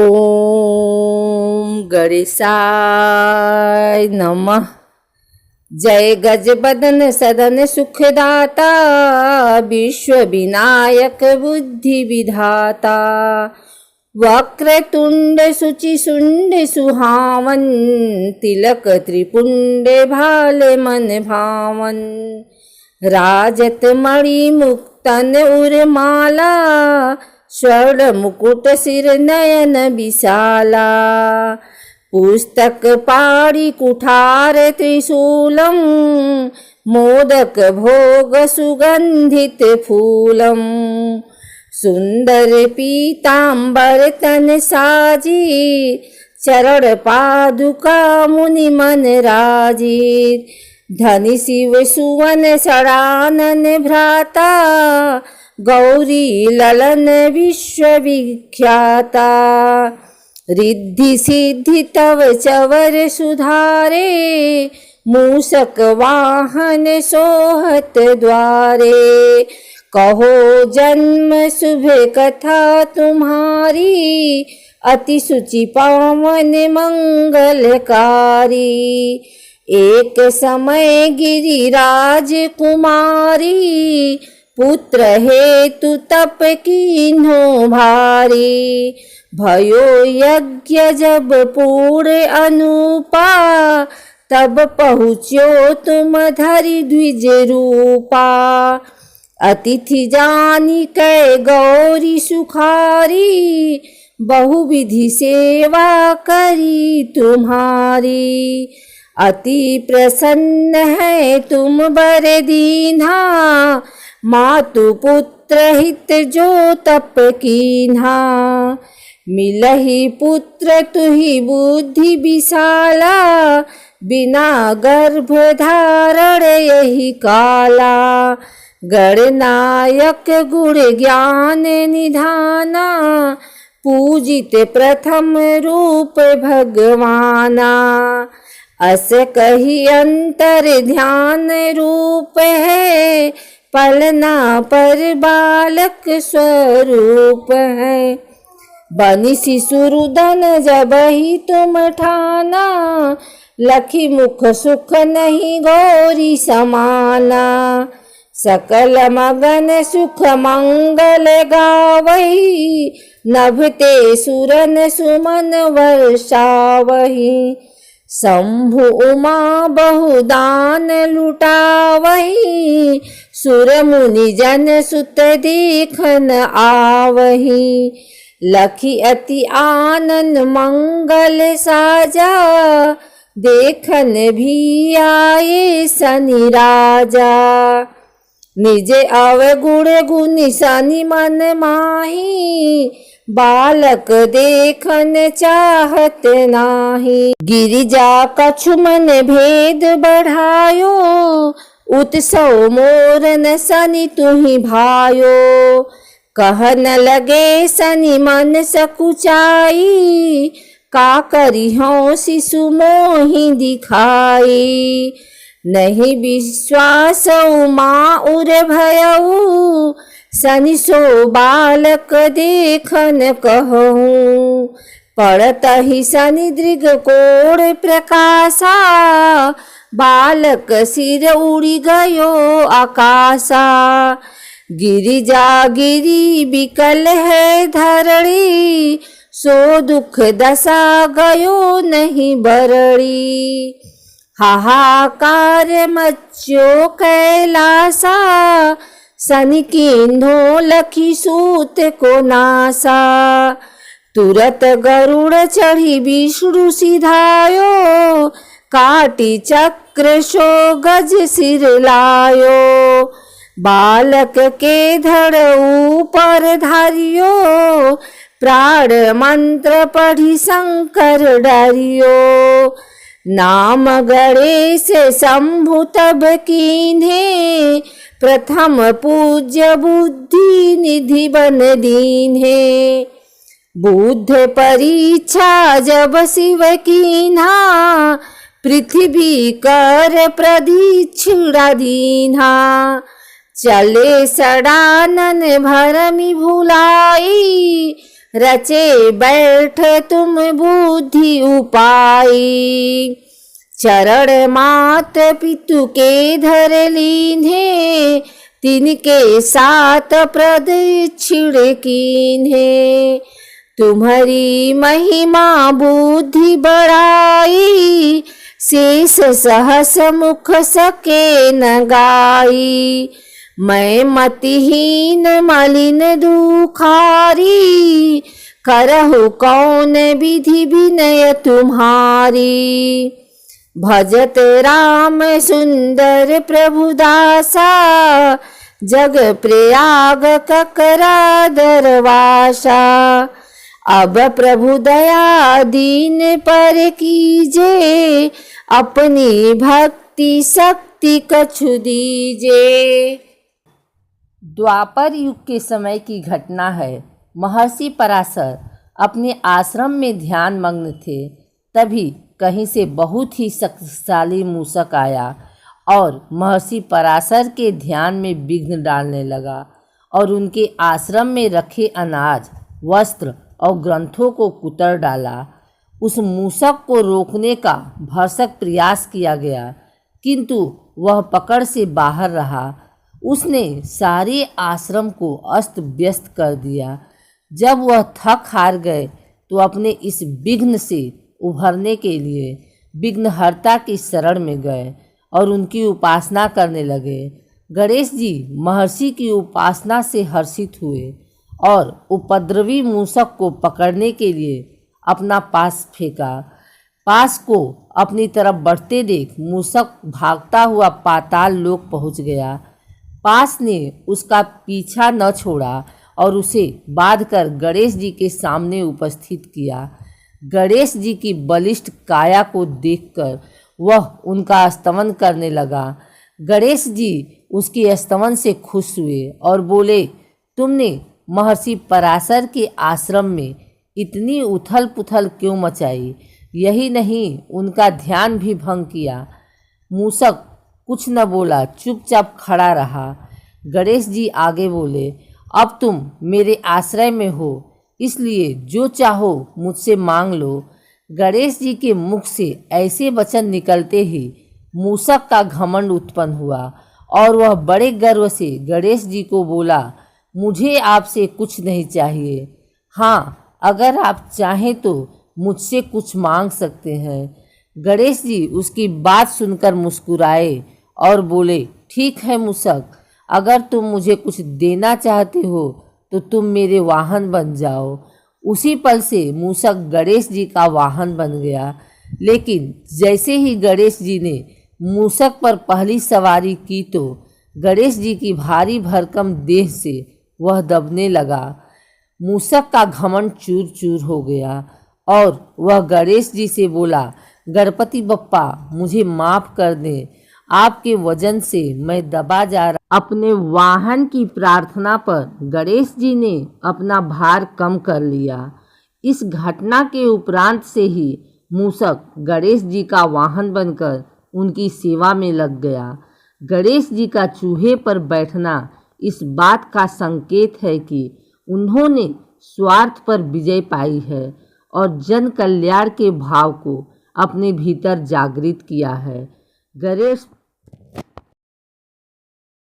ओम गणेशाय नमः। जय गजबदन सदन सुखदाता, विश्व विनायक बुद्धि विधाता। वक्रतुंड सुचि सुंड सुहावन, तिलक त्रिपुंड भाले मन भावन। राजत मणि मुक्तन उर्माला, स्वर्ण मुकुट सिर नयन विशाला। पुस्तक पाणि कुठार त्रिशूलम, मोदक भोग सुगंधित फूलम। सुंदर पीतांबर तन साजी, चरण पादुका मुनि मन राजी। धनि शिव सुवन षडानन भ्राता, गौरी ललन विश्वविख्याता। रिद्धि सिद्धि तव चवर सुधारे, मूषक वाहन सोहत द्वारे। कहो जन्म शुभ कथा तुम्हारी, अति सुचि पावन मंगलकारी। एक समय गिरिराज कुमारी, पुत्र हेतु तप कीन्हो भारी। भयो यज्ञ जब पूर्ण अनुपा, तब पहुँच्यो तुम धरि द्विज रूपा। अतिथि जानी कै गौरी सुखारी, बहुविधि सेवा करी तुम्हारी। अति प्रसन्न है तुम बर दीन्हा, मातु पुत्र हित जो तप कीन्हा। मिलहि पुत्र तुहि बुद्धि विशाला, बिना गर्भ धारण यही काला। गणनायक गुण ज्ञान निधाना, पूजित प्रथम रूप भगवाना। अस कही अंतर ध्यान रूप है, पलना पर बालक स्वरूप है। बनि शिशुरुदन जब ही तुम ठाना, लखी मुख सुख नहीं गौरी समाना। सकल मगन सुख मंगल गावही, नभते सुरन सुमन वर्षावही। शंभु उमा बहुदान लुटावही, सुर मुनि जन सुत देखन आवही। लखी अति आनंद मंगल साजा, देखन भी आए शनि राजा। निज अवगुण गुनि शनि मन माही, बालक देखन चाहत नाही। गिरिजा कछु मन भेद बढ़ायो, उत्सव मोरन शनि तुहि भायो। कहन लगे शनि मन सकुचाई, का करिहौं शिशु मोहि दिखाई। नहीं विश्वास उमा उर भयऊ, शनि सो बालक देखन कहूँ। पड़तहि शनि दृग कोण प्रकाशा, बालक सिर उड़ी गयो आकाशा। गिरिजा गिरी विकल है धरणी, सो दुख दशा गयो नहीं बरड़ी। हाहाकार मच्यो कैलासा, शनि कीन्हो लखी सूत को नासा। तुरत गरुड़ चढ़ी विष्णु सिधायो, काटी चक्र शो गज सिर लायो। बालक के धड़ ऊपर धारियो, प्राण मंत्र पढ़ी शंकर डरियो। नाम गणेश शंभु तब कीन्हे, प्रथम पूज्य बुद्धि निधि बन दीन्हे। बुद्ध परीक्षा जब शिव कीन्हा, पृथ्वी कर प्रदीक्षिणा दीन्हा। चले सडानन भरमि भुलाई, रचे बैठ तुम बुद्धि उपाय। चरण मात पितु के धर लीन्हे, तिनके सात प्रदक्षिण कीन्हे। तुम्हारी महिमा बुद्धि बढ़ाई, शेष सहस मुख सके न गाई। मैं मतिहीन मलिन दुखारी, करहु कौन विधि विनय तुम्हारी। भजत राम सुंदर प्रभु दासा, जग प्रयाग ककरा दरवासा। अब प्रभु दया दीन पर कीजे, अपनी भक्ति शक्ति कछु दीजे। द्वापर युग के समय की घटना है। महर्षि पराशर अपने आश्रम में ध्यान मग्न थे। तभी कहीं से बहुत ही शक्तिशाली मूषक आया और महर्षि पराशर के ध्यान में विघ्न डालने लगा और उनके आश्रम में रखे अनाज, वस्त्र और ग्रंथों को कुतर डाला। उस मूषक को रोकने का भरसक प्रयास किया गया, किंतु वह पकड़ से बाहर रहा। उसने सारे आश्रम को अस्त व्यस्त कर दिया। जब वह थक हार गए तो अपने इस विघ्न से उभरने के लिए विघ्नहर्ता की शरण में गए और उनकी उपासना करने लगे। गणेश जी महर्षि की उपासना से हर्षित हुए और उपद्रवी मूषक को पकड़ने के लिए अपना पास फेंका। पास को अपनी तरफ बढ़ते देख मूषक भागता हुआ पाताल लोक पहुंच गया। पास ने उसका पीछा न छोड़ा और उसे बांधकर गणेश जी के सामने उपस्थित किया। गणेश जी की बलिष्ठ काया को देखकर वह उनका स्तवन करने लगा। गणेश जी उसके स्तवन से खुश हुए और बोले, तुमने महर्षि पराशर के आश्रम में इतनी उथल पुथल क्यों मचाई? यही नहीं, उनका ध्यान भी भंग किया। मूषक कुछ न बोला, चुपचाप खड़ा रहा। गणेश जी आगे बोले, अब तुम मेरे आश्रय में हो, इसलिए जो चाहो मुझसे मांग लो। गणेश जी के मुख से ऐसे वचन निकलते ही मूषक का घमंड उत्पन्न हुआ और वह बड़े गर्व से गणेश जी को बोला, मुझे आपसे कुछ नहीं चाहिए। हाँ, अगर आप चाहें तो मुझसे कुछ मांग सकते हैं। गणेश जी उसकी बात सुनकर मुस्कुराए और बोले, ठीक है मूषक, अगर तुम मुझे कुछ देना चाहते हो तो तुम मेरे वाहन बन जाओ। उसी पल से मूषक गणेश जी का वाहन बन गया। लेकिन जैसे ही गणेश जी ने मूषक पर पहली सवारी की तो गणेश जी की भारी भरकम देह से वह दबने लगा। मूषक का घमंड चूर चूर हो गया और वह गणेश जी से बोला, गणपति बप्पा, मुझे माफ़ कर दें, आपके वजन से मैं दबा जा रहा। अपने वाहन की प्रार्थना पर गणेश जी ने अपना भार कम कर लिया। इस घटना के उपरांत से ही मूषक गणेश जी का वाहन बनकर उनकी सेवा में लग गया। गणेश जी का चूहे पर बैठना इस बात का संकेत है कि उन्होंने स्वार्थ पर विजय पाई है और जन कल्याण के भाव को अपने भीतर जागृत किया है। गणेश